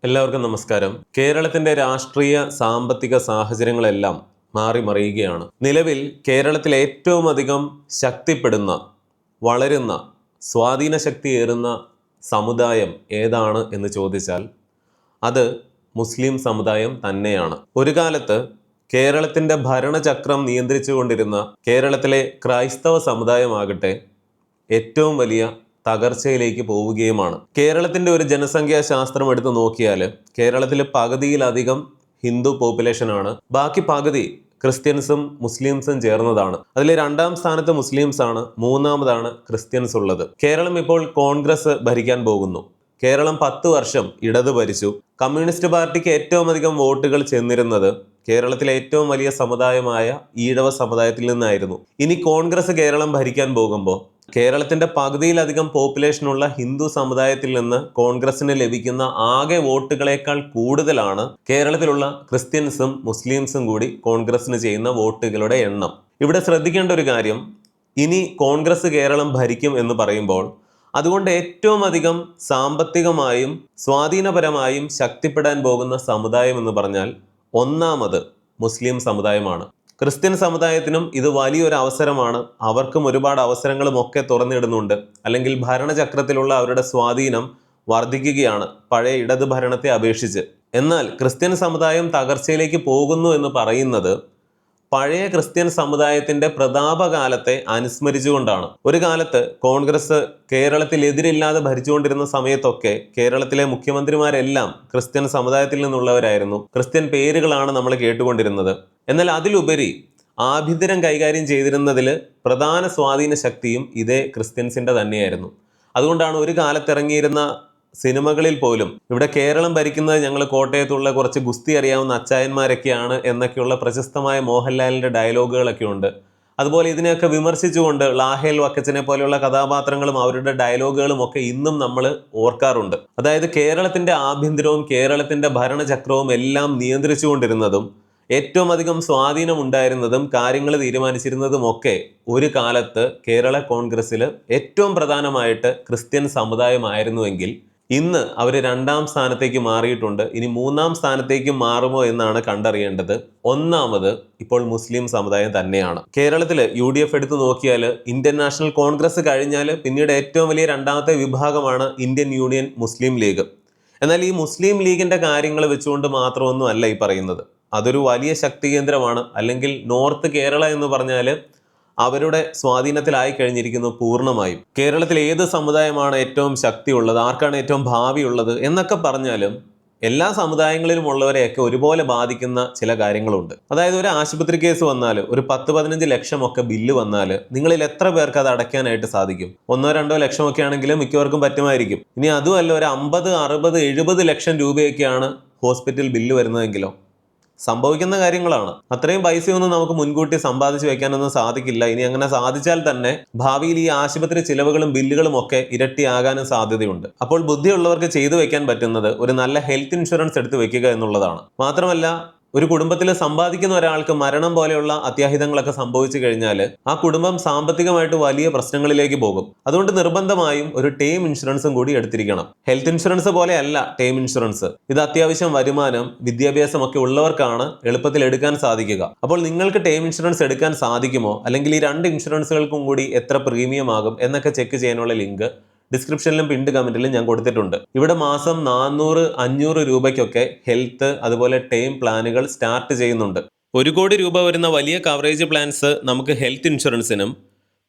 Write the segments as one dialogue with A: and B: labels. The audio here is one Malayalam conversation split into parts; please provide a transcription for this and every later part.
A: എല്ലാവർക്കും നമസ്കാരം. കേരളത്തിന്റെ രാഷ്ട്രീയ സാമ്പത്തിക സാഹചര്യങ്ങളെല്ലാം മാറി മറിയുകയാണ്. നിലവിൽ കേരളത്തിൽ ഏറ്റവും അധികം ശക്തിപ്പെടുന്ന, വളരുന്ന, സ്വാധീന ശക്തിയേറുന്ന സമുദായം ഏതാണ് എന്ന് ചോദിച്ചാൽ അത് മുസ്ലിം സമുദായം തന്നെയാണ്. ഒരു കാലത്ത് കേരളത്തിന്റെ ഭരണചക്രം നിയന്ത്രിച്ചുകൊണ്ടിരുന്ന കേരളത്തിലെ ക്രൈസ്തവ സമുദായമാകട്ടെ ഏറ്റവും വലിയ തകർച്ചയിലേക്ക് പോവുകയുമാണ്. കേരളത്തിന്റെ ഒരു ജനസംഖ്യാ ശാസ്ത്രം എടുത്ത് നോക്കിയാൽ കേരളത്തിൽ പകുതിയിലധികം ഹിന്ദു പോപ്പുലേഷനാണ്. ബാക്കി പകുതി ക്രിസ്ത്യൻസും മുസ്ലിംസും ചേർന്നതാണ്. അതിൽ രണ്ടാം സ്ഥാനത്ത് മുസ്ലിംസ് ആണ്, മൂന്നാമതാണ് ക്രിസ്ത്യൻസ് ഉള്ളത്. കേരളം ഇപ്പോൾ കോൺഗ്രസ് ഭരിക്കാൻ പോകുന്നു. കേരളം 10 വർഷം ഇടത് ഭരിച്ചു. കമ്മ്യൂണിസ്റ്റ് പാർട്ടിക്ക് ഏറ്റവും അധികം വോട്ടുകൾ ചെന്നിരുന്നത് കേരളത്തിലെ ഏറ്റവും വലിയ സമുദായമായ ഈഴവ സമുദായത്തിൽ നിന്നായിരുന്നു. ഇനി കോൺഗ്രസ് കേരളം ഭരിക്കാൻ പോകുമ്പോൾ കേരളത്തിന്റെ പകുതിയിലധികം പോപ്പുലേഷനുള്ള ഹിന്ദു സമുദായത്തിൽ നിന്ന് കോൺഗ്രസിന് ലഭിക്കുന്ന ആകെ വോട്ടുകളേക്കാൾ കൂടുതലാണ് കേരളത്തിലുള്ള ക്രിസ്ത്യൻസും മുസ്ലിംസും കൂടി കോൺഗ്രസിന് ചെയ്യുന്ന വോട്ടുകളുടെ എണ്ണം. ഇവിടെ ശ്രദ്ധിക്കേണ്ട ഒരു കാര്യം, ഇനി കോൺഗ്രസ് കേരളം ഭരിക്കും എന്ന് പറയുമ്പോൾ അതുകൊണ്ട് ഏറ്റവും അധികം സാമ്പത്തികമായും സ്വാധീനപരമായും ശക്തിപ്പെടാൻ പോകുന്ന സമുദായം എന്ന് പറഞ്ഞാൽ ഒന്നാമത് മുസ്ലിം സമുദായമാണ്. ക്രിസ്ത്യൻ സമുദായത്തിനും ഇത് വലിയൊരു അവസരമാണ്. അവർക്കും ഒരുപാട് അവസരങ്ങളും ഒക്കെ തുറന്നിടുന്നുണ്ട്. അല്ലെങ്കിൽ ഭരണചക്രത്തിലുള്ള അവരുടെ സ്വാധീനം വർദ്ധിക്കുകയാണ് പഴയ ഇടത് ഭരണത്തെ അപേക്ഷിച്ച്. എന്നാൽ ക്രിസ്ത്യൻ സമുദായം തകർച്ചയിലേക്ക് പോകുന്നു എന്ന് പറയുന്നത് പഴയ ക്രിസ്ത്യൻ സമുദായത്തിന്റെ പ്രതാപകാലത്തെ അനുസ്മരിച്ചുകൊണ്ടാണ്. ഒരു കാലത്ത് കോൺഗ്രസ് കേരളത്തിൽ എതിരില്ലാതെ ഭരിച്ചുകൊണ്ടിരുന്ന സമയത്തൊക്കെ കേരളത്തിലെ മുഖ്യമന്ത്രിമാരെല്ലാം ക്രിസ്ത്യൻ സമുദായത്തിൽ നിന്നുള്ളവരായിരുന്നു. ക്രിസ്ത്യൻ പേരുകളാണ് നമ്മൾ കേട്ടുകൊണ്ടിരുന്നത്. എന്നാൽ അതിലുപരി ആഭ്യന്തരം കൈകാര്യം ചെയ്തിരുന്നതിൽ പ്രധാന സ്വാധീന ശക്തിയും ഇതേ ക്രിസ്ത്യൻസിന്റെ തന്നെയായിരുന്നു. അതുകൊണ്ടാണ് ഒരു കാലത്തിറങ്ങിയിരുന്ന സിനിമകളിൽ പോലും ഇവിടെ കേരളം ഭരിക്കുന്നത് ഞങ്ങൾ കോട്ടയത്തുള്ള കുറച്ച് ഗുസ്തി അറിയാവുന്ന അച്ചായന്മാരൊക്കെയാണ് എന്നൊക്കെയുള്ള പ്രശസ്തമായ മോഹൻലാലിന്റെ ഡയലോഗുകളൊക്കെ ഉണ്ട്. അതുപോലെ ഇതിനെയൊക്കെ വിമർശിച്ചുകൊണ്ട് ലാഹേൽ വക്കച്ചനെ പോലെയുള്ള കഥാപാത്രങ്ങളും അവരുടെ ഡയലോഗുകളും ഒക്കെ ഇന്നും നമ്മൾ ഓർക്കാറുണ്ട്. അതായത് കേരളത്തിന്റെ ആഭ്യന്തരവും കേരളത്തിന്റെ ഭരണചക്രവും എല്ലാം നിയന്ത്രിച്ചുകൊണ്ടിരുന്നതും ഏറ്റവും അധികം സ്വാധീനം ഉണ്ടായിരുന്നതും കാര്യങ്ങൾ തീരുമാനിച്ചിരുന്നതും ഒക്കെ ഒരു കാലത്ത് കേരള കോൺഗ്രസ്സിൽ ഏറ്റവും പ്രധാനമായിട്ട് ക്രിസ്ത്യൻ സമുദായമായിരുന്നുവെങ്കിൽ ഇന്ന് അവർ രണ്ടാം സ്ഥാനത്തേക്ക് മാറിയിട്ടുണ്ട്. ഇനി മൂന്നാം സ്ഥാനത്തേക്ക് മാറുമോ എന്നാണ് കണ്ടറിയേണ്ടത്. ഒന്നാമത് ഇപ്പോൾ മുസ്ലിം സമുദായം തന്നെയാണ്. കേരളത്തിൽ UDF എടുത്തു നോക്കിയാൽ ഇന്ത്യൻ നാഷണൽ കോൺഗ്രസ് കഴിഞ്ഞാൽ പിന്നീട് ഏറ്റവും വലിയ രണ്ടാമത്തെ വിഭാഗമാണ് ഇന്ത്യൻ യൂണിയൻ മുസ്ലിം ലീഗ്. എന്നാൽ ഈ മുസ്ലിം ലീഗിന്റെ കാര്യങ്ങൾ വെച്ചുകൊണ്ട് മാത്രമൊന്നും അല്ല ഈ പറയുന്നത്. അതൊരു വലിയ ശക്തി കേന്ദ്രമാണ്. അല്ലെങ്കിൽ നോർത്ത് കേരള എന്ന് പറഞ്ഞാൽ അവരുടെ സ്വാധീനത്തിലായി കഴിഞ്ഞിരിക്കുന്നു പൂർണ്ണമായും. കേരളത്തിൽ ഏത് സമുദായമാണ് ഏറ്റവും ശക്തിയുള്ളത്, ആർക്കാണ് ഏറ്റവും ഭാവിയുള്ളത് എന്നൊക്കെ പറഞ്ഞാലും എല്ലാ സമുദായങ്ങളിലും ഉള്ളവരെയൊക്കെ ഒരുപോലെ ബാധിക്കുന്ന ചില കാര്യങ്ങളുണ്ട്. അതായത് ഒരു ആശുപത്രി കേസ് വന്നാൽ, ഒരു 10-15 ലക്ഷമൊക്കെ ബില്ല് വന്നാൽ നിങ്ങളിൽ എത്ര പേർക്ക് അത് അടയ്ക്കാനായിട്ട് സാധിക്കും? 1-2 ലക്ഷമൊക്കെ ആണെങ്കിൽ മിക്കവർക്കും പറ്റുമായിരിക്കും. ഇനി അതുമല്ല, ഒരു 50, 60, 70 ലക്ഷം രൂപയൊക്കെയാണ് ഹോസ്പിറ്റൽ ബില്ല് വരുന്നതെങ്കിലോ? സംഭവിക്കുന്ന കാര്യങ്ങളാണ്. അത്രയും പൈസയൊന്നും നമുക്ക് മുൻകൂട്ടി സമ്പാദിച്ചു വെക്കാനൊന്നും സാധിക്കില്ല. ഇനി അങ്ങനെ സാധിച്ചാൽ തന്നെ ഭാവിയിൽ ഈ ആശുപത്രി ചിലവുകളും ബില്ലുകളും ഒക്കെ ഇരട്ടിയാകാനും സാധ്യതയുണ്ട്. അപ്പോൾ ബുദ്ധിയുള്ളവർക്ക് ചെയ്തു വെക്കാൻ പറ്റുന്നത് ഒരു നല്ല ഹെൽത്ത് ഇൻഷുറൻസ് എടുത്ത് വെക്കുക എന്നുള്ളതാണ്. മാത്രമല്ല, ഒരു കുടുംബത്തിൽ സമ്പാദിക്കുന്ന ഒരാൾക്ക് മരണം പോലെയുള്ള അത്യാഹിതങ്ങളൊക്കെ സംഭവിച്ചു കഴിഞ്ഞാൽ ആ കുടുംബം സാമ്പത്തികമായിട്ട് വലിയ പ്രശ്നങ്ങളിലേക്ക് പോകും. അതുകൊണ്ട് നിർബന്ധമായും ഒരു ടേം ഇൻഷുറൻസും കൂടി എടുത്തിരിക്കണം. ഹെൽത്ത് ഇൻഷുറൻസ് പോലെയല്ല ടേം ഇൻഷുറൻസ്. ഇത് അത്യാവശ്യം വരുമാനം, വിദ്യാഭ്യാസം ഒക്കെ ഉള്ളവർക്കാണ് എളുപ്പത്തിൽ എടുക്കാൻ സാധിക്കുക. അപ്പോൾ നിങ്ങൾക്ക് ടേം ഇൻഷുറൻസ് എടുക്കാൻ സാധിക്കുമോ, അല്ലെങ്കിൽ ഈ 2 ഇൻഷുറൻസുകൾക്കും കൂടി എത്ര പ്രീമിയം ആകും എന്നൊക്കെ ചെക്ക് ചെയ്യാനുള്ള ലിങ്ക് ഡിസ്ക്രിപ്ഷനിലും പിൻഡ് കമന്റിലും ഞാൻ കൊടുത്തിട്ടുണ്ട്. ഇവിടെ മാസം 400-500 രൂപയ്ക്കൊക്കെ ഹെൽത്ത് അതുപോലെ ടേം പ്ലാനുകൾ സ്റ്റാർട്ട് ചെയ്യുന്നുണ്ട്. 1 കോടി രൂപ വരുന്ന വലിയ കവറേജ് പ്ലാൻസ് നമുക്ക് ഹെൽത്ത് ഇൻഷുറൻസിനും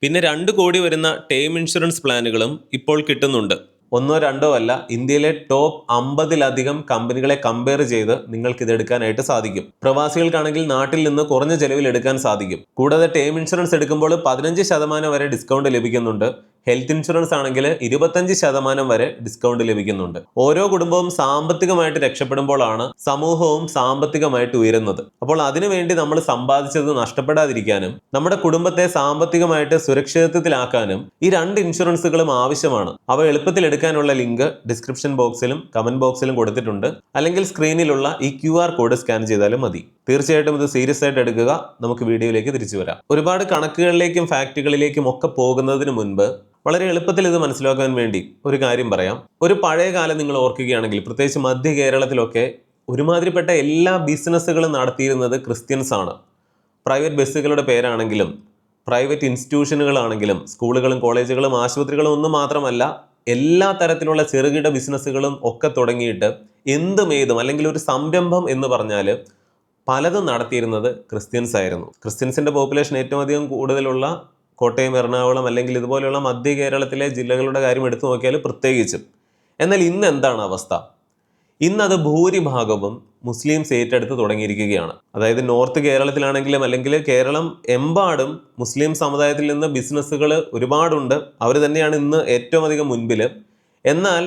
A: പിന്നെ 2 കോടി വരുന്ന ടേം ഇൻഷുറൻസ് പ്ലാനുകളും ഇപ്പോൾ കിട്ടുന്നുണ്ട്. 1-2 അല്ല, ഇന്ത്യയിലെ ടോപ്പ് 50-ലധികം കമ്പനികളെ കമ്പയർ ചെയ്ത് നിങ്ങൾക്ക് ഇത് എടുക്കാനായിട്ട് സാധിക്കും. പ്രവാസികൾക്കാണെങ്കിൽ നാട്ടിൽ നിന്ന് കുറഞ്ഞ ചെലവിൽ എടുക്കാൻ സാധിക്കും. കൂടാതെ ടേം ഇൻഷുറൻസ് എടുക്കുമ്പോൾ 15% വരെ ഡിസ്കൗണ്ട് ലഭിക്കുന്നുണ്ട്. ഹെൽത്ത് ഇൻഷുറൻസ് ആണെങ്കിൽ 25% വരെ ഡിസ്കൗണ്ട് ലഭിക്കുന്നുണ്ട്. ഓരോ കുടുംബവും സാമ്പത്തികമായിട്ട് രക്ഷപ്പെടുമ്പോഴാണ് സമൂഹവും സാമ്പത്തികമായിട്ട് ഉയരുന്നത്. അപ്പോൾ അതിനുവേണ്ടി നമ്മൾ സമ്പാദിച്ചത് നഷ്ടപ്പെടാതിരിക്കാനും നമ്മുടെ കുടുംബത്തെ സാമ്പത്തികമായിട്ട് സുരക്ഷിതത്വത്തിലാക്കാനും ഈ 2 ഇൻഷുറൻസുകളും ആവശ്യമാണ്. അവ എളുപ്പത്തിൽ എടുക്കാനുള്ള ലിങ്ക് ഡിസ്ക്രിപ്ഷൻ ബോക്സിലും കമന്റ് ബോക്സിലും കൊടുത്തിട്ടുണ്ട്. അല്ലെങ്കിൽ സ്ക്രീനിലുള്ള ഈ QR കോഡ് സ്കാൻ ചെയ്താലും മതി. തീർച്ചയായിട്ടും ഇത് സീരിയസ് ആയിട്ട് എടുക്കുക. നമുക്ക് വീഡിയോയിലേക്ക് തിരിച്ചു വരാം. ഒരുപാട് കണക്കുകളിലേക്കും ഫാക്റ്റുകളിലേക്കും ഒക്കെ പോകുന്നതിന് മുൻപ് വളരെ എളുപ്പത്തിൽ ഇത് മനസ്സിലാക്കാൻ വേണ്ടി ഒരു കാര്യം പറയാം. ഒരു പഴയ കാലം നിങ്ങൾ ഓർക്കുകയാണെങ്കിൽ, പ്രത്യേകിച്ച് മധ്യ കേരളത്തിലൊക്കെ ഒരുമാതിരിപ്പെട്ട എല്ലാ ബിസിനസ്സുകളും നടത്തിയിരുന്നത് ക്രിസ്ത്യൻസ് ആണ്. പ്രൈവറ്റ് ബസ്സുകളുടെ പേരാണെങ്കിലും പ്രൈവറ്റ് ഇൻസ്റ്റിറ്റ്യൂഷനുകളാണെങ്കിലും സ്കൂളുകളും കോളേജുകളും ആശുപത്രികളും ഒന്നും മാത്രമല്ല, എല്ലാ തരത്തിലുള്ള ചെറുകിട ബിസിനസ്സുകളും ഒക്കെ തുടങ്ങിയിട്ട് ഏതും അല്ലെങ്കിൽ ഒരു സംരംഭം എന്ന് പറഞ്ഞാൽ പലതും നടത്തിയിരുന്നത് ക്രിസ്ത്യൻസ് ആയിരുന്നു. ക്രിസ്ത്യൻസിൻ്റെ പോപ്പുലേഷൻ ഏറ്റവും അധികം കൂടുതലുള്ള കോട്ടയം, എറണാകുളം അല്ലെങ്കിൽ ഇതുപോലെയുള്ള മധ്യ കേരളത്തിലെ ജില്ലകളുടെ കാര്യം എടുത്തു നോക്കിയാൽ പ്രത്യേകിച്ചും. എന്നാൽ ഇന്ന് എന്താണ് അവസ്ഥ? ഇന്നത് ഭൂരിഭാഗവും മുസ്ലിംസ് ഏറ്റെടുത്ത് തുടങ്ങിയിരിക്കുകയാണ്. അതായത് നോർത്ത് കേരളത്തിലാണെങ്കിലും അല്ലെങ്കിൽ കേരളം എമ്പാടും മുസ്ലിം സമുദായത്തിൽ നിന്ന് ബിസിനസ്സുകൾ ഒരുപാടുണ്ട്. അവർ തന്നെയാണ് ഇന്ന് ഏറ്റവും അധികം മുൻപിൽ. എന്നാൽ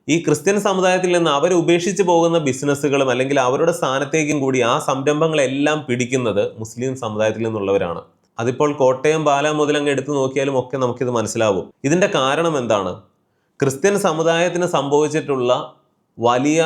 A: ഈ ക്രിസ്ത്യൻ സമുദായത്തിൽ നിന്ന് അവർ ഉപേക്ഷിച്ച് പോകുന്ന ബിസിനസ്സുകളും അല്ലെങ്കിൽ അവരുടെ സ്ഥാനത്തേക്കും കൂടി ആ സംരംഭങ്ങളെല്ലാം പിടിക്കുന്നത് മുസ്ലിം സമുദായത്തിൽ നിന്നുള്ളവരാണ്. അതിപ്പോൾ കോട്ടയം, പാല മുതൽ അങ്ങ് എടുത്തു നോക്കിയാലും ഒക്കെ നമുക്കിത് മനസ്സിലാവും. ഇതിൻ്റെ കാരണം എന്താണ്? ക്രിസ്ത്യൻ സമുദായത്തിന് സംഭവിച്ചിട്ടുള്ള വലിയ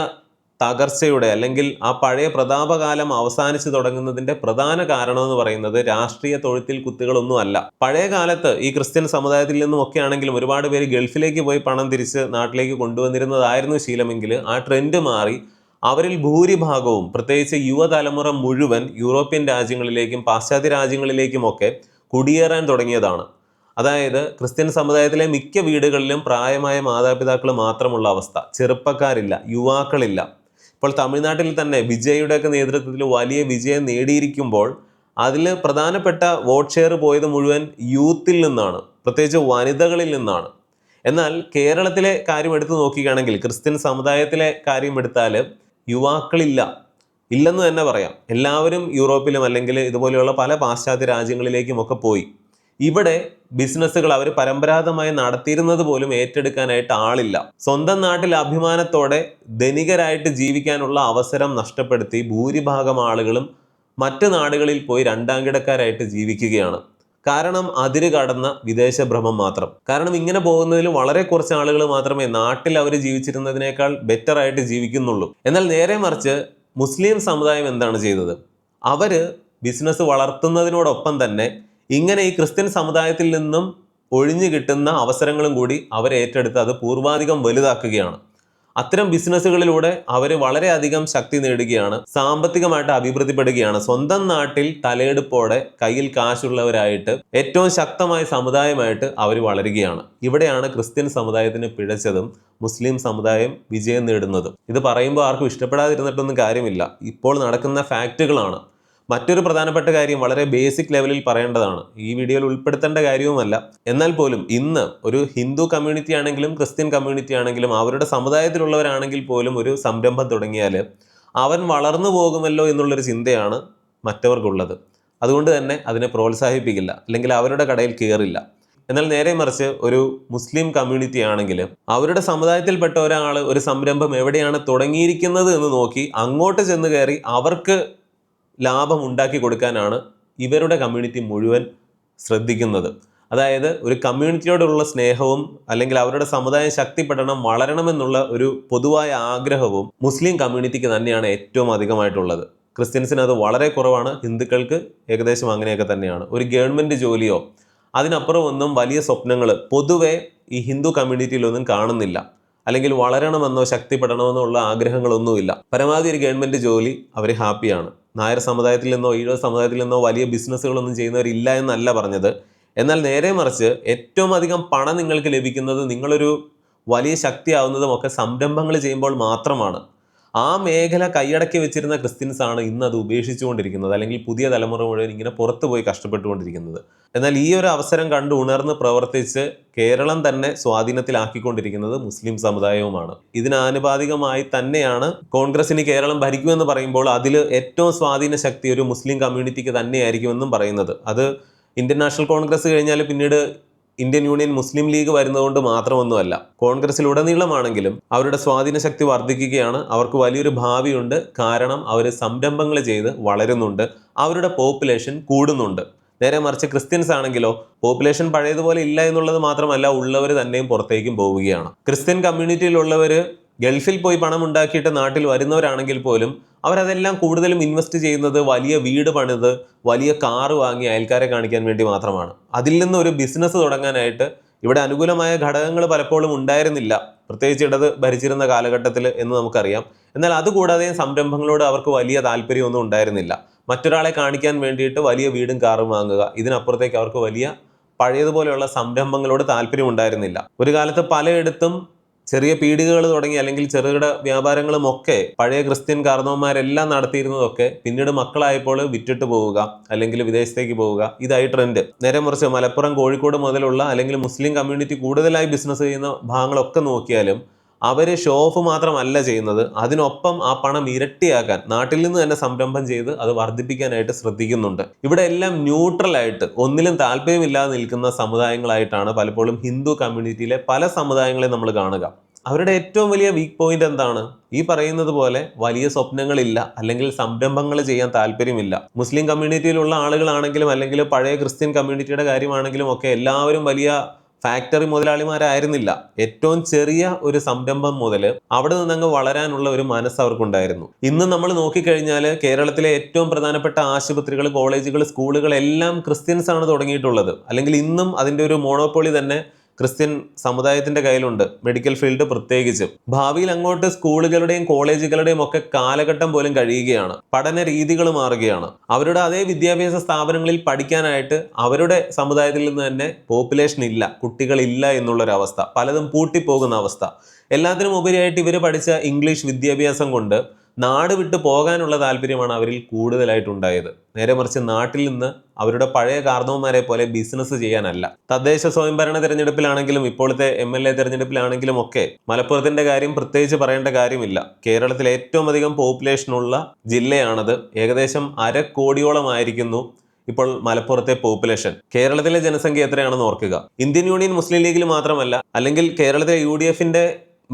A: തകർച്ചയുടെ അല്ലെങ്കിൽ ആ പഴയ പ്രതാപകാലം അവസാനിച്ചു തുടങ്ങുന്നതിന്റെ പ്രധാന കാരണം എന്ന് പറയുന്നത് രാഷ്ട്രീയ തൊഴുത്തിൽ കുത്തുകളൊന്നും അല്ല. പഴയ കാലത്ത് ഈ ക്രിസ്ത്യൻ സമുദായത്തിൽ നിന്നും ഒക്കെ ആണെങ്കിലും ഒരുപാട് പേര് ഗൾഫിലേക്ക് പോയി പണം തിരിച്ച് നാട്ടിലേക്ക് കൊണ്ടുവന്നിരുന്നതായിരുന്നു ശീലമെങ്കിൽ ആ ട്രെൻഡ് മാറി അവരിൽ ഭൂരിഭാഗവും, പ്രത്യേകിച്ച് യുവതലമുറ മുഴുവൻ യൂറോപ്യൻ രാജ്യങ്ങളിലേക്കും പാശ്ചാത്യ രാജ്യങ്ങളിലേക്കുമൊക്കെ കുടിയേറാൻ തുടങ്ങിയതാണ്. അതായത് ക്രിസ്ത്യൻ സമുദായത്തിലെ മിക്ക വീടുകളിലും പ്രായമായ മാതാപിതാക്കൾ മാത്രമുള്ള അവസ്ഥ, ചെറുപ്പക്കാരില്ല, യുവാക്കളില്ല. ഇപ്പോൾ തമിഴ്നാട്ടിൽ തന്നെ വിജയുടെയൊക്കെ നേതൃത്വത്തിൽ വലിയ വിജയം നേടിയിരിക്കുമ്പോൾ അതിൽ പ്രധാനപ്പെട്ട വോട്ട് ഷെയർ പോയത് മുഴുവൻ യൂത്തിൽ നിന്നാണ്, പ്രത്യേകിച്ച് വനിതകളിൽ നിന്നാണ്. എന്നാൽ കേരളത്തിലെ കാര്യം എടുത്തു നോക്കുകയാണെങ്കിൽ, ക്രിസ്ത്യൻ സമുദായത്തിലെ കാര്യം എടുത്താൽ ഇല്ലെന്ന് തന്നെ പറയാം. എല്ലാവരും യൂറോപ്പിലും അല്ലെങ്കിൽ ഇതുപോലെയുള്ള പല പാശ്ചാത്യ രാജ്യങ്ങളിലേക്കുമൊക്കെ പോയി. ഇവിടെ ബിസിനസ്സുകൾ അവർ പരമ്പരാഗതമായി നടത്തിയിരുന്നത് പോലും ഏറ്റെടുക്കാനായിട്ട് ആളില്ല. സ്വന്തം നാട്ടിൽ അഭിമാനത്തോടെ ധനികരായിട്ട് ജീവിക്കാനുള്ള അവസരം നഷ്ടപ്പെടുത്തി ഭൂരിഭാഗം ആളുകളും മറ്റു നാടുകളിൽ പോയി രണ്ടാം കിടക്കാരായിട്ട് ജീവിക്കുകയാണ്. കാരണം അതിര് കടന്ന വിദേശ ഭ്രമം മാത്രം. കാരണം ഇങ്ങനെ പോകുന്നതിൽ വളരെ കുറച്ച് ആളുകൾ മാത്രമേ നാട്ടിൽ അവർ ജീവിച്ചിരുന്നതിനേക്കാൾ ബെറ്റർ ആയിട്ട് ജീവിക്കുന്നുള്ളൂ. എന്നാൽ നേരെ മറിച്ച് മുസ്ലിം സമുദായം എന്താണ് ചെയ്തത്? അവര് ബിസിനസ് വളർത്തുന്നതിനോടൊപ്പം തന്നെ ഇങ്ങനെ ഈ ക്രിസ്ത്യൻ സമുദായത്തിൽ നിന്നും ഒഴിഞ്ഞു കിട്ടുന്ന അവസരങ്ങളും കൂടി അവർ ഏറ്റെടുത്ത് അത് പൂർവാധികം വലുതാക്കുകയാണ്. അത്തരം ബിസിനസ്സുകളിലൂടെ അവർ വളരെയധികം ശക്തി നേടുകയാണ്, സാമ്പത്തികമായിട്ട് അഭിവൃദ്ധിപ്പെടുകയാണ്. സ്വന്തം നാട്ടിൽ തലയെടുപ്പോടെ കയ്യിൽ കാശുള്ളവരായിട്ട് ഏറ്റവും ശക്തമായ സമുദായമായിട്ട് അവർ വളരുകയാണ്. ഇവിടെയാണ് ക്രിസ്ത്യൻ സമുദായത്തിന് പിഴച്ചതും മുസ്ലിം സമുദായം വിജയം നേടുന്നതും. ഇത് പറയുമ്പോൾ ആർക്കും ഇഷ്ടപ്പെടാതിരുന്നിട്ടൊന്നും കാര്യമില്ല, ഇപ്പോൾ നടക്കുന്ന ഫാക്റ്റുകളാണ്. മറ്റൊരു പ്രധാനപ്പെട്ട കാര്യം വളരെ ബേസിക് ലെവലിൽ പറയേണ്ടതാണ്, ഈ വീഡിയോയിൽ ഉൾപ്പെടുത്തേണ്ട കാര്യവുമല്ല. എന്നാൽ പോലും ഇന്ന് ഒരു ഹിന്ദു കമ്മ്യൂണിറ്റി ആണെങ്കിലും ക്രിസ്ത്യൻ കമ്മ്യൂണിറ്റി ആണെങ്കിലും അവരുടെ സമുദായത്തിലുള്ളവരാണെങ്കിൽ പോലും ഒരു സംരംഭം തുടങ്ങിയാൽ അവൻ വളർന്നു പോകുമല്ലോ എന്നുള്ളൊരു ചിന്തയാണ് മറ്റവർക്കുള്ളത്. അതുകൊണ്ട് തന്നെ അതിനെ പ്രോത്സാഹിപ്പിക്കില്ല, അല്ലെങ്കിൽ അവരുടെ കടയിൽ കയറില്ല. എന്നാൽ നേരെ മറിച്ച് ഒരു മുസ്ലിം കമ്മ്യൂണിറ്റി ആണെങ്കിൽ അവരുടെ സമുദായത്തിൽപ്പെട്ട ഒരാൾ ഒരു സംരംഭം എവിടെയാണ് തുടങ്ങിയിരിക്കുന്നത് എന്ന് നോക്കി അങ്ങോട്ട് ചെന്ന് കയറി അവർക്ക് ലാഭം ഉണ്ടാക്കി കൊടുക്കാനാണ് ഇവരുടെ കമ്മ്യൂണിറ്റി മുഴുവൻ ശ്രദ്ധിക്കുന്നത്. അതായത് ഒരു കമ്മ്യൂണിറ്റിയോടുള്ള സ്നേഹവും അല്ലെങ്കിൽ അവരുടെ സമുദായം ശക്തിപ്പെടണം, വളരണമെന്നുള്ള ഒരു പൊതുവായ ആഗ്രഹവും മുസ്ലിം കമ്മ്യൂണിറ്റിക്ക് തന്നെയാണ് ഏറ്റവും അധികമായിട്ടുള്ളത്. ക്രിസ്ത്യൻസിന് അത് വളരെ കുറവാണ്, ഹിന്ദുക്കൾക്ക് ഏകദേശം അങ്ങനെയൊക്കെ തന്നെയാണ്. ഒരു ഗവൺമെൻറ് ജോലിയോ അതിനപ്പുറം ഒന്നും വലിയ സ്വപ്നങ്ങൾ പൊതുവെ ഈ ഹിന്ദു കമ്മ്യൂണിറ്റിയിലൊന്നും കാണുന്നില്ല. അല്ലെങ്കിൽ വളരണമെന്നോ ശക്തിപ്പെടണമെന്നോ ഉള്ള ആഗ്രഹങ്ങളൊന്നുമില്ല. പരമാവധി ഒരു ഗവൺമെൻറ് ജോലി അവർ ഹാപ്പിയാണ്. നായർ സമുദായത്തിൽ നിന്നോ ഈഴവ സമുദായത്തിൽ നിന്നോ വലിയ ബിസിനസ്സുകളൊന്നും ചെയ്യുന്നവരില്ല എന്നല്ല പറഞ്ഞത്. എന്നാൽ നേരെ മറിച്ച് ഏറ്റവും അധികം പണം നിങ്ങൾക്ക് ലഭിക്കുന്നത്, നിങ്ങളൊരു വലിയ ശക്തിയാവുന്നതും ഒക്കെ സംരംഭങ്ങൾ ചെയ്യുമ്പോൾ മാത്രമാണ്. ആ മേഖല കൈയടക്കി വെച്ചിരുന്ന ക്രിസ്ത്യൻസ് ആണ് ഇന്ന് അത് ഉപേക്ഷിച്ചുകൊണ്ടിരിക്കുന്നത്, അല്ലെങ്കിൽ പുതിയ തലമുറ മുഴുവൻ ഇങ്ങനെ പുറത്തു പോയി കഷ്ടപ്പെട്ടുകൊണ്ടിരിക്കുന്നത്. എന്നാൽ ഈ ഒരു അവസരം കണ്ട് ഉണർന്ന് പ്രവർത്തിച്ച് കേരളം തന്നെ സ്വാധീനത്തിലാക്കിക്കൊണ്ടിരിക്കുന്നത് മുസ്ലിം സമുദായവുമാണ്. ഇതിനാനുപാതികമായി തന്നെയാണ് കോൺഗ്രസിന് കേരളം ഭരിക്കുമെന്ന് പറയുമ്പോൾ അതിൽ ഏറ്റവും സ്വാധീന ശക്തി ഒരു മുസ്ലിം കമ്മ്യൂണിറ്റിക്ക് തന്നെയായിരിക്കുമെന്നും പറയുന്നത്. അത് ഇന്ത്യൻ നാഷണൽ കോൺഗ്രസ് കഴിഞ്ഞാൽ പിന്നീട് ഇന്ത്യൻ യൂണിയൻ മുസ്ലിം ലീഗ് വരുന്നതുകൊണ്ട് മാത്രമൊന്നുമല്ല. കോൺഗ്രസിലുടനീളമാണെങ്കിലും അവരുടെ സ്വാധീന ശക്തി വർദ്ധിക്കുകയാണ്. അവർക്ക് വലിയൊരു ഭാവിയുണ്ട്, കാരണം അവർ സംരംഭങ്ങൾ ചെയ്ത് വളരുന്നുണ്ട്, അവരുടെ പോപ്പുലേഷൻ കൂടുന്നുണ്ട്. നേരെ മറിച്ച് ക്രിസ്ത്യൻസ് ആണെങ്കിലോ പോപ്പുലേഷൻ പഴയതുപോലെ ഇല്ല എന്നുള്ളത് മാത്രമല്ല, ഉള്ളവർ തന്നെയും പുറത്തേക്കും പോവുകയാണ്. ക്രിസ്ത്യൻ കമ്മ്യൂണിറ്റിയിലുള്ളവർ ഗൾഫിൽ പോയി പണം ഉണ്ടാക്കിയിട്ട് നാട്ടിൽ വരുന്നവരാണെങ്കിൽ പോലും അവരതെല്ലാം കൂടുതലും ഇൻവെസ്റ്റ് ചെയ്യുന്നത് വലിയ വീട് പണിത് വലിയ കാറ് വാങ്ങി അയൽക്കാരെ കാണിക്കാൻ വേണ്ടി മാത്രമാണ്. അതിൽ നിന്ന് ഒരു ബിസിനസ് തുടങ്ങാനായിട്ട് ഇവിടെ അനുകൂലമായ ഘടകങ്ങൾ പലപ്പോഴും ഉണ്ടായിരുന്നില്ല, പ്രത്യേകിച്ച് ഇടത് ഭരിച്ചിരുന്ന കാലഘട്ടത്തിൽ എന്ന് നമുക്കറിയാം. എന്നാൽ അതുകൂടാതെ സംരംഭങ്ങളോട് അവർക്ക് വലിയ താല്പര്യമൊന്നും ഉണ്ടായിരുന്നില്ല. മറ്റൊരാളെ കാണിക്കാൻ വേണ്ടിയിട്ട് വലിയ വീടും കാറും വാങ്ങുക, ഇതിനപ്പുറത്തേക്ക് അവർക്ക് വലിയ പഴയതുപോലെയുള്ള സംരംഭങ്ങളോട് താല്പര്യം ഉണ്ടായിരുന്നില്ല. ഒരു കാലത്ത് പലയിടത്തും ചെറിയ പീടികകൾ തുടങ്ങി അല്ലെങ്കിൽ ചെറുകിട വ്യാപാരങ്ങളും ഒക്കെ പഴയ ക്രിസ്ത്യൻ കാർന്നവന്മാരെല്ലാം നടത്തിയിരുന്നതൊക്കെ പിന്നീട് മക്കളായപ്പോൾ വിറ്റിട്ട് പോവുക അല്ലെങ്കിൽ വിദേശത്തേക്ക് പോവുക, ഇതായി ട്രെൻഡ്. നേരെ മറിച്ച് മലപ്പുറം കോഴിക്കോട് മുതലുള്ള അല്ലെങ്കിൽ മുസ്ലിം കമ്മ്യൂണിറ്റി കൂടുതലായി ബിസിനസ് ചെയ്യുന്ന ഭാഗങ്ങളൊക്കെ നോക്കിയാലും അവർ ഷോ ഓഫ് മാത്രമല്ല ചെയ്യുന്നത്, അതിനൊപ്പം ആ പണം ഇരട്ടിയാക്കാൻ നാട്ടിൽ നിന്ന് തന്നെ സംരംഭം ചെയ്ത് അത് വർദ്ധിപ്പിക്കാനായിട്ട് ശ്രദ്ധിക്കുന്നുണ്ട്. ഇവിടെ എല്ലാം ന്യൂട്രലായിട്ട് ഒന്നിലും താല്പര്യമില്ലാതെ നിൽക്കുന്ന സമുദായങ്ങളായിട്ടാണ് പലപ്പോഴും ഹിന്ദു കമ്മ്യൂണിറ്റിയിലെ പല സമുദായങ്ങളെ നമ്മൾ കാണുക. അവരുടെ ഏറ്റവും വലിയ വീക്ക് പോയിന്റ് എന്താണ്? ഈ പറയുന്നത് പോലെ വലിയ സ്വപ്നങ്ങളില്ല അല്ലെങ്കിൽ സംരംഭങ്ങൾ ചെയ്യാൻ താല്പര്യമില്ല. മുസ്ലിം കമ്മ്യൂണിറ്റിയിലുള്ള ആളുകളാണെങ്കിലും അല്ലെങ്കിൽ പഴയ ക്രിസ്ത്യൻ കമ്മ്യൂണിറ്റിയുടെ കാര്യമാണെങ്കിലും ഒക്കെ എല്ലാവരും വലിയ ഫാക്ടറി മുതലാളിമാരായിരുന്നില്ല. ഏറ്റവും ചെറിയ ഒരു സംരംഭം മുതൽ അവിടെ നിന്നങ്ങ് വളരാനുള്ള ഒരു മനസ്സ് അവർക്കുണ്ടായിരുന്നു. ഇന്ന് നമ്മൾ നോക്കിക്കഴിഞ്ഞാൽ കേരളത്തിലെ ഏറ്റവും പ്രധാനപ്പെട്ട ആശുപത്രികൾ, കോളേജുകൾ, സ്കൂളുകൾ എല്ലാം ക്രിസ്ത്യൻസ് ആണ് തുടങ്ങിയിട്ടുള്ളത്. അല്ലെങ്കിൽ ഇന്നും അതിൻ്റെ ഒരു മോണോപ്പൊളി തന്നെ ക്രിസ്ത്യൻ സമുദായത്തിന്റെ കയ്യിലുണ്ട്, മെഡിക്കൽ ഫീൽഡ് പ്രത്യേകിച്ചും. ഭാവിയിൽ അങ്ങോട്ട് സ്കൂളുകളുടെയും കോളേജുകളുടെയും ഒക്കെ കാലഘട്ടം പോലും കഴിയുകയാണ്. പഠന രീതികൾ മാറുകയാണ്. അവരുടെ അതേ വിദ്യാഭ്യാസ സ്ഥാപനങ്ങളിൽ പഠിക്കാനായിട്ട് അവരുടെ സമുദായത്തിൽ നിന്ന് തന്നെ പോപ്പുലേഷൻ ഇല്ല, കുട്ടികളില്ല എന്നുള്ളൊരവസ്ഥ, പലതും പൂട്ടിപ്പോകുന്ന അവസ്ഥ. എല്ലാത്തിനും ഉപരിയായിട്ട് ഇവർ പഠിച്ച ഇംഗ്ലീഷ് വിദ്യാഭ്യാസം കൊണ്ട് നാട് വിട്ട് പോകാനുള്ള താല്പര്യമാണ് അവരിൽ കൂടുതലായിട്ടുണ്ടായത്. നേരെ മറിച്ച് നാട്ടിൽ നിന്ന് അവരുടെ പഴയ കാർന്നവന്മാരെ പോലെ ബിസിനസ് ചെയ്യാനല്ല. തദ്ദേശ സ്വയംഭരണ തെരഞ്ഞെടുപ്പിലാണെങ്കിലും ഇപ്പോഴത്തെ MLA തെരഞ്ഞെടുപ്പിലാണെങ്കിലും ഒക്കെ മലപ്പുറത്തിന്റെ കാര്യം പ്രത്യേകിച്ച് പറയേണ്ട കാര്യമില്ല. കേരളത്തിലെ ഏറ്റവും അധികം പോപ്പുലേഷനുള്ള ജില്ലയാണത്. ഏകദേശം 1/2 കോടിയോളമായിരിക്കുന്നു ഇപ്പോൾ മലപ്പുറത്തെ പോപ്പുലേഷൻ. കേരളത്തിലെ ജനസംഖ്യ എത്രയാണെന്ന് ഓർക്കുക. ഇന്ത്യൻ യൂണിയൻ മുസ്ലിം ലീഗിൽ മാത്രമല്ല, അല്ലെങ്കിൽ കേരളത്തിലെ UDFന്റെ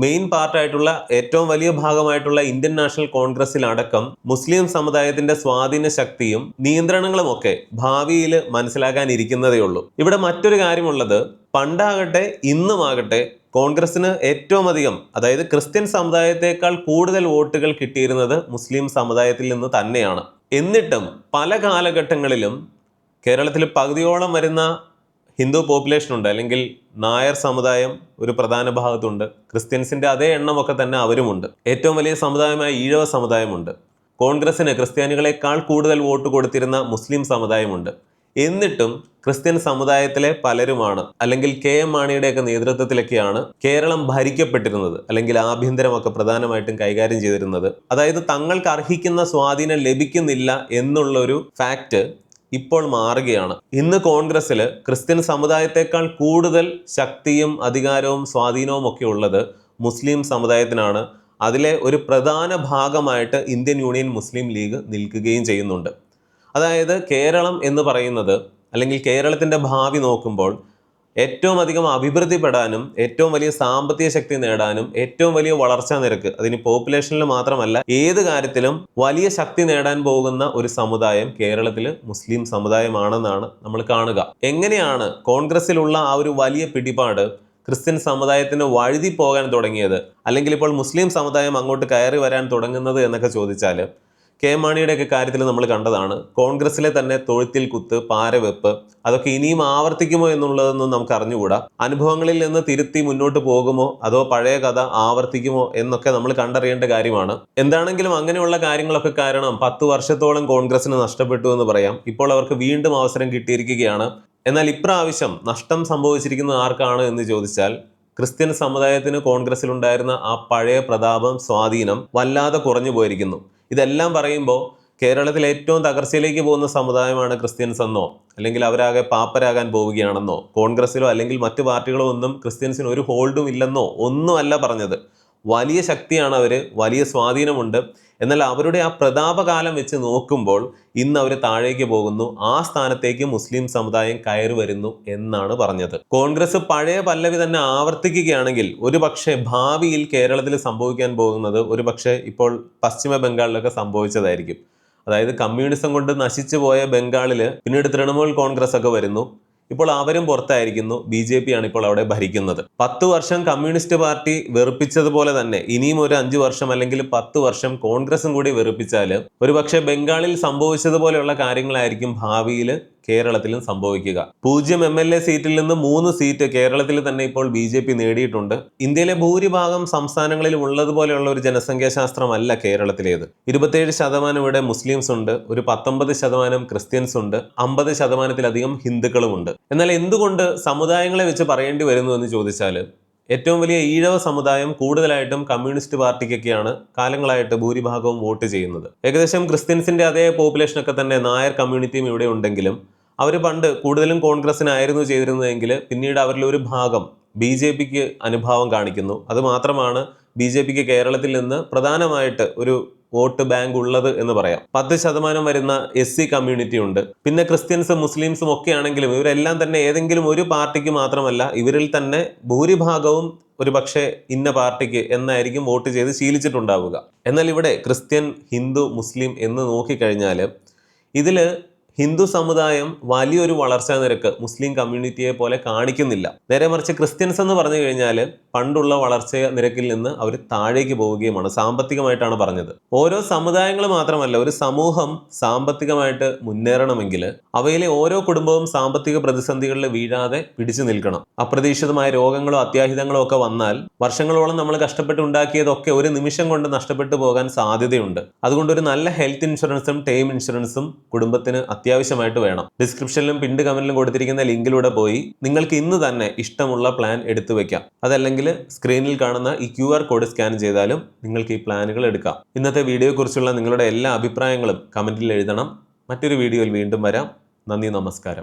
A: മെയിൻ പാർട്ടായിട്ടുള്ള ഏറ്റവും വലിയ ഭാഗമായിട്ടുള്ള ഇന്ത്യൻ നാഷണൽ കോൺഗ്രസിലടക്കം മുസ്ലിം സമുദായത്തിന്റെ സ്വാധീന ശക്തിയും നിയന്ത്രണങ്ങളും ഒക്കെ ഭാവിയിൽ മനസ്സിലാക്കാനിരിക്കുന്നതേ ഉള്ളൂ. ഇവിടെ മറ്റൊരു കാര്യമുള്ളത്, പണ്ടാകട്ടെ ഇന്നുമാകട്ടെ കോൺഗ്രസിന് ഏറ്റവും അധികം, അതായത് ക്രിസ്ത്യൻ സമുദായത്തെക്കാൾ കൂടുതൽ വോട്ടുകൾ കിട്ടിയിരുന്നത് മുസ്ലിം സമുദായത്തിൽ നിന്ന് തന്നെയാണ്. എന്നിട്ടും പല കാലഘട്ടങ്ങളിലും കേരളത്തിൽ പകുതിയോളം വരുന്ന ഹിന്ദു പോപ്പുലേഷൻ ഉണ്ട്, അല്ലെങ്കിൽ നായർ സമുദായം ഒരു പ്രധാന ഭാഗത്തുണ്ട്. ക്രിസ്ത്യൻസിന്റെ അതേ എണ്ണമൊക്കെ തന്നെ അവരുമുണ്ട്. ഏറ്റവും വലിയ സമുദായമായ ഈഴവ സമുദായമുണ്ട്. കോൺഗ്രസിന് ക്രിസ്ത്യാനികളെക്കാൾ കൂടുതൽ വോട്ട് കൊടുത്തിരുന്ന മുസ്ലിം സമുദായമുണ്ട്. എന്നിട്ടും ക്രിസ്ത്യൻ സമുദായത്തിലെ പലരുമാണ്, അല്ലെങ്കിൽ KM മാണിയുടെയൊക്കെ നേതൃത്വത്തിലൊക്കെയാണ് കേരളം ഭരിക്കപ്പെട്ടിരുന്നത്, അല്ലെങ്കിൽ ആഭ്യന്തരമൊക്കെ പ്രധാനമായിട്ടും കൈകാര്യം ചെയ്തിരുന്നത്. അതായത് തങ്ങൾക്ക് അർഹിക്കുന്ന സ്വാധീനം ലഭിക്കുന്നില്ല എന്നുള്ളൊരു ഫാക്റ്റ് ഇപ്പോൾ മാറുകയാണ്. ഇന്ന് കോൺഗ്രസ്സിൽ ക്രിസ്ത്യൻ സമുദായത്തെക്കാൾ കൂടുതൽ ശക്തിയും അധികാരവും സ്വാധീനവും ഒക്കെ ഉള്ളത് മുസ്ലിം സമുദായത്തിനാണ്. അതിലെ ഒരു പ്രധാന ഭാഗമായിട്ട് ഇന്ത്യൻ യൂണിയൻ മുസ്ലിം ലീഗ് നിൽക്കുകയും ചെയ്യുന്നുണ്ട്. അതായത് കേരളം എന്ന് പറയുന്നത്, അല്ലെങ്കിൽ കേരളത്തിൻ്റെ ഭാവി നോക്കുമ്പോൾ ഏറ്റവും അധികം അഭിവൃദ്ധിപ്പെടാനും ഏറ്റവും വലിയ സാമ്പത്തിക ശക്തി നേടാനും ഏറ്റവും വലിയ വളർച്ചാ നിരക്ക്, അതിന് പോപ്പുലേഷനിൽ മാത്രമല്ല ഏത് കാര്യത്തിലും വലിയ ശക്തി നേടാൻ പോകുന്ന ഒരു സമുദായം കേരളത്തിൽ മുസ്ലിം സമുദായമാണെന്നാണ് നമ്മൾ കാണുക. എങ്ങനെയാണ് കോൺഗ്രസിലുള്ള ആ ഒരു വലിയ പിടിപാട് ക്രിസ്ത്യൻ സമുദായത്തിന് വഴുതി പോകാൻ തുടങ്ങിയത്, അല്ലെങ്കിൽ ഇപ്പോൾ മുസ്ലിം സമുദായം അങ്ങോട്ട് കയറി വരാൻ തുടങ്ങുന്നത് എന്നൊക്കെ ചോദിച്ചാൽ, KM മാണിയുടെയൊക്കെ കാര്യത്തിൽ നമ്മൾ കണ്ടതാണ്. കോൺഗ്രസിലെ തന്നെ തൊഴുത്തിൽ കുത്ത്, പാരവെപ്പ്, അതൊക്കെ ഇനിയും ആവർത്തിക്കുമോ എന്നുള്ളതൊന്നും നമുക്ക് അറിഞ്ഞുകൂടാ. അനുഭവങ്ങളിൽ നിന്ന് തിരുത്തി മുന്നോട്ട് പോകുമോ അതോ പഴയ കഥ ആവർത്തിക്കുമോ എന്നൊക്കെ നമ്മൾ കണ്ടറിയേണ്ട കാര്യമാണ്. എന്താണെങ്കിലും അങ്ങനെയുള്ള കാര്യങ്ങളൊക്കെ കാരണം 10 വർഷത്തോളം കോൺഗ്രസിന് നഷ്ടപ്പെട്ടു എന്ന് പറയാം. ഇപ്പോൾ അവർക്ക് വീണ്ടും അവസരം കിട്ടിയിരിക്കുകയാണ്. എന്നാൽ ഇപ്രാവശ്യം നഷ്ടം സംഭവിച്ചിരിക്കുന്നത് ആർക്കാണ് എന്ന് ചോദിച്ചാൽ, ക്രിസ്ത്യൻ സമുദായത്തിന് കോൺഗ്രസിലുണ്ടായിരുന്ന ആ പഴയ പ്രതാപം, സ്വാധീനം വല്ലാതെ കുറഞ്ഞു പോയിരിക്കുന്നു. ഇതെല്ലാം പറയുമ്പോൾ കേരളത്തിൽ ഏറ്റവും തകർച്ചയിലേക്ക് പോകുന്ന സമുദായമാണ് ക്രിസ്ത്യൻസ് എന്നോ, അല്ലെങ്കിൽ അവരാകെ പാപ്പരാകാൻ പോവുകയാണെന്നോ, കോൺഗ്രസിലോ അല്ലെങ്കിൽ മറ്റു പാർട്ടികളോ ഒന്നും ക്രിസ്ത്യൻസിന് ഒരു ഹോൾഡും ഇല്ലെന്നോ ഒന്നുമല്ല പറഞ്ഞത്. വലിയ ശക്തിയാണ് അവർ, വലിയ സ്വാധീനമുണ്ട്. എന്നാൽ അവരുടെ ആ പ്രതാപകാലം വെച്ച് നോക്കുമ്പോൾ ഇന്ന് അവർ താഴേക്ക് പോകുന്നു, ആ സ്ഥാനത്തേക്ക് മുസ്ലിം സമുദായം കയറി വരുന്നു എന്നാണ് പറഞ്ഞത്. കോൺഗ്രസ് പഴയ പല്ലവി തന്നെ ആവർത്തിക്കുകയാണെങ്കിൽ ഒരുപക്ഷെ ഭാവിയിൽ കേരളത്തിൽ സംഭവിക്കാൻ പോകുന്നത് ഒരുപക്ഷെ ഇപ്പോൾ പശ്ചിമ ബംഗാളിലൊക്കെ സംഭവിച്ചതായിരിക്കും. അതായത് കമ്മ്യൂണിസം കൊണ്ട് നശിച്ചു പോയ ബംഗാളിൽ പിന്നീട് തൃണമൂൽ കോൺഗ്രസ് ഒക്കെ വരുന്നു. ഇപ്പോൾ അവരും പുറത്തായിരിക്കുന്നു. BJP ആണ് ഇപ്പോൾ അവിടെ ഭരിക്കുന്നത്. 10 വർഷം കമ്മ്യൂണിസ്റ്റ് പാർട്ടി വെറുപ്പിച്ചതുപോലെ തന്നെ ഇനിയും ഒരു 5 വർഷം അല്ലെങ്കിൽ 10 വർഷം കോൺഗ്രസും കൂടി വെറുപ്പിച്ചാൽ ഒരുപക്ഷെ ബംഗാളിൽ സംഭവിച്ചതുപോലെയുള്ള കാര്യങ്ങളായിരിക്കും ഭാവിയിൽ കേരളത്തിലും സംഭവിക്കുക. 0 MLA സീറ്റിൽ നിന്ന് 3 സീറ്റ് കേരളത്തിൽ തന്നെ ഇപ്പോൾ BJP നേടിയിട്ടുണ്ട്. ഇന്ത്യയിലെ ഭൂരിഭാഗം സംസ്ഥാനങ്ങളിലും ഉള്ളതുപോലെയുള്ള ഒരു ജനസംഖ്യാശാസ്ത്രമല്ല കേരളത്തിലേത്. 27% ഇവിടെ മുസ്ലിംസ് ഉണ്ട്, ഒരു 19% ക്രിസ്ത്യൻസ് ഉണ്ട്, 50%-ലധികം ഹിന്ദുക്കളുമുണ്ട്. എന്നാൽ എന്തുകൊണ്ട് സമുദായങ്ങളെ വെച്ച് പറയേണ്ടി വരുന്നു എന്ന് ചോദിച്ചാൽ, ഏറ്റവും വലിയ ഈഴവ സമുദായം കൂടുതലായിട്ടും കമ്മ്യൂണിസ്റ്റ് പാർട്ടിക്കൊക്കെയാണ് കാലങ്ങളായിട്ട് ഭൂരിഭാഗവും വോട്ട് ചെയ്യുന്നത്. ഏകദേശം ക്രിസ്ത്യൻസിന്റെ അതേ പോപ്പുലേഷനൊക്കെ തന്നെ നായർ കമ്മ്യൂണിറ്റിയും ഇവിടെ ഉണ്ടെങ്കിലും അവർ പണ്ട് കൂടുതലും കോൺഗ്രസിനായിരുന്നു ചെയ്തിരുന്നതെങ്കിൽ പിന്നീട് അവരിൽ ഒരു ഭാഗം BJPക്ക് അനുഭാവം കാണിക്കുന്നു. അതുമാത്രമാണ് BJPക്ക് കേരളത്തിൽ നിന്ന് പ്രധാനമായിട്ട് ഒരു വോട്ട് ബാങ്ക് ഉള്ളത് എന്ന് പറയാം. 10% വരുന്ന SC കമ്മ്യൂണിറ്റി ഉണ്ട്. പിന്നെ ക്രിസ്ത്യൻസും മുസ്ലിംസും ഒക്കെ ആണെങ്കിലും ഇവരെല്ലാം തന്നെ ഏതെങ്കിലും ഒരു പാർട്ടിക്ക് മാത്രമല്ല, ഇവരിൽ തന്നെ ഭൂരിഭാഗവും ഒരു പക്ഷേ ഇന്ന പാർട്ടിക്ക് എന്നായിരിക്കും വോട്ട് ചെയ്ത് ശീലിച്ചിട്ടുണ്ടാവുക. എന്നാൽ ഇവിടെ ക്രിസ്ത്യൻ, ഹിന്ദു, മുസ്ലിം എന്ന് നോക്കിക്കഴിഞ്ഞാൽ ഇതിൽ ഹിന്ദു സമുദായം വലിയൊരു വളർച്ചാ നിരക്ക് മുസ്ലിം കമ്മ്യൂണിറ്റിയെ പോലെ കാണിക്കുന്നില്ല. നേരെ മറിച്ച് ക്രിസ്ത്യൻസ് എന്ന് പറഞ്ഞു കഴിഞ്ഞാൽ പണ്ടുള്ള വളർച്ച നിരക്കിൽ നിന്ന് അവർ താഴേക്ക് പോവുകയുമാണ്. സാമ്പത്തികമായിട്ടാണ് പറഞ്ഞത്. ഓരോ സമുദായങ്ങൾ മാത്രമല്ല, ഒരു സമൂഹം സാമ്പത്തികമായിട്ട് മുന്നേറണമെങ്കിൽ അവയിലെ ഓരോ കുടുംബവും സാമ്പത്തിക പ്രതിസന്ധികളിൽ വീഴാതെ പിടിച്ചു നിൽക്കണം. അപ്രതീക്ഷിതമായ രോഗങ്ങളോ അത്യാഹിതങ്ങളോ ഒക്കെ വന്നാൽ വർഷങ്ങളോളം നമ്മൾ കഷ്ടപ്പെട്ട് ഉണ്ടാക്കിയതൊക്കെ ഒരു നിമിഷം കൊണ്ട് നഷ്ടപ്പെട്ടു പോകാൻ സാധ്യതയുണ്ട്. അതുകൊണ്ട് ഒരു നല്ല ഹെൽത്ത് ഇൻഷുറൻസും ടേം ഇൻഷുറൻസും കുടുംബത്തിന് അത്യാവശ്യമായിട്ട് വേണം. ഡിസ്ക്രിപ്ഷനിലും പിൻഡ് കമന്റിലും കൊടുത്തിരിക്കുന്ന ലിങ്കിലൂടെ പോയി നിങ്ങൾക്ക് ഇന്ന് തന്നെ ഇഷ്ടമുള്ള പ്ലാൻ എടുത്തു വെക്കാം. അതല്ലെങ്കിൽ സ്ക്രീനിൽ കാണുന്ന ഈ QR കോഡ് സ്കാൻ ചെയ്താലും നിങ്ങൾക്ക് ഈ പ്ലാനുകൾ എടുക്കാം. ഇന്നത്തെ വീഡിയോയെക്കുറിച്ചുള്ള നിങ്ങളുടെ എല്ലാ അഭിപ്രായങ്ങളും കമന്റിൽ എഴുതണം. മറ്റൊരു വീഡിയോയിൽ വീണ്ടും വരാം. നന്ദി, നമസ്കാരം.